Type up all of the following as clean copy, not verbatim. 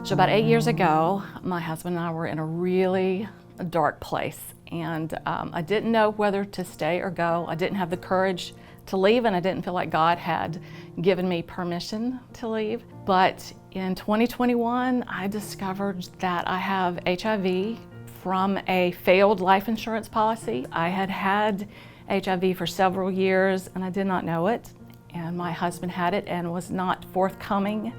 So about 8 years ago, my husband and I were in a really dark place, and I didn't know whether to stay or go. I didn't have the courage to leave, and I didn't feel like God had given me permission to leave. But in 2021, I discovered that I have HIV from a failed life insurance policy. I had had HIV for several years, and I did not know it. And my husband had it and was not forthcoming.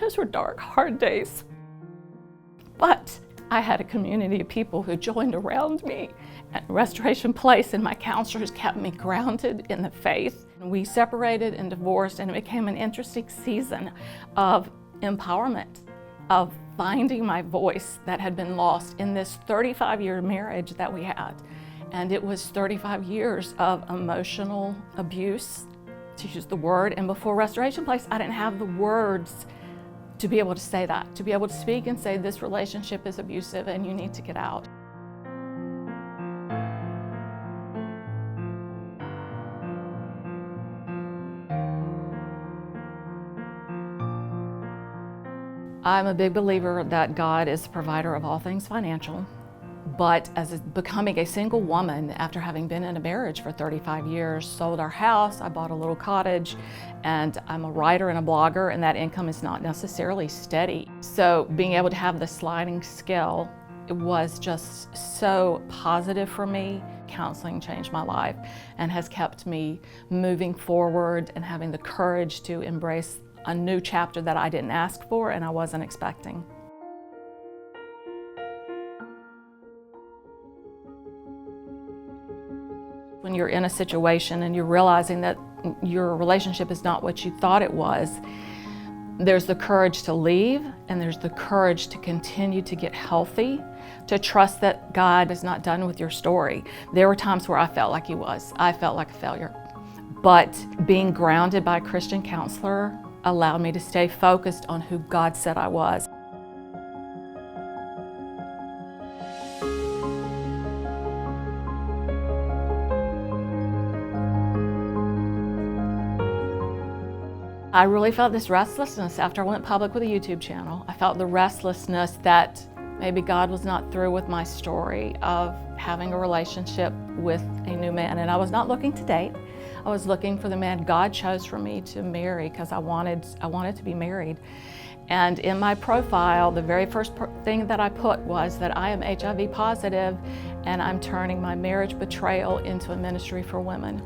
Those were dark, hard days. But I had a community of people who joined around me at Restoration Place, and my counselors kept me grounded in the faith. We separated and divorced, and it became an interesting season of empowerment, of finding my voice that had been lost in this 35-year marriage that we had. And it was 35 years of emotional abuse, to use the word. And before Restoration Place, I didn't have the words to be able to say that, to be able to speak and say, this relationship is abusive and you need to get out. I'm a big believer that God is the provider of all things financial, but as becoming a single woman after having been in a marriage for 35 years, sold our house, I bought a little cottage, and I'm a writer and a blogger, and that income is not necessarily steady. So being able to have the sliding scale, it was just so positive for me. Counseling changed my life and has kept me moving forward and having the courage to embrace a new chapter that I didn't ask for and I wasn't expecting. When you're in a situation and you're realizing that your relationship is not what you thought it was, there's the courage to leave, and there's the courage to continue to get healthy, to trust that God is not done with your story. There were times where I felt like He was. I felt like a failure. But being grounded by a Christian counselor allowed me to stay focused on who God said I was. I really felt this restlessness after I went public with a YouTube channel. I felt the restlessness that maybe God was not through with my story of having a relationship with a new man. And I was not looking to date. I was looking for the man God chose for me to marry, because I wanted to be married. And in my profile, the very first thing that I put was that I am HIV positive and I'm turning my marriage betrayal into a ministry for women.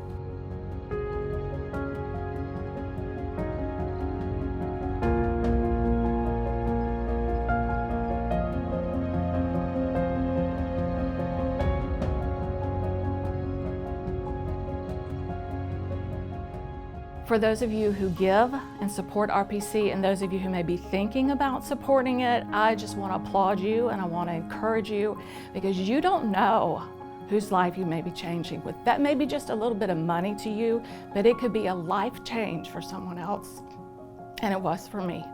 For those of you who give and support RPC, and those of you who may be thinking about supporting it, I just want to applaud you and I want to encourage you, because you don't know whose life you may be changing with. That may be just a little bit of money to you, but it could be a life change for someone else. And it was for me.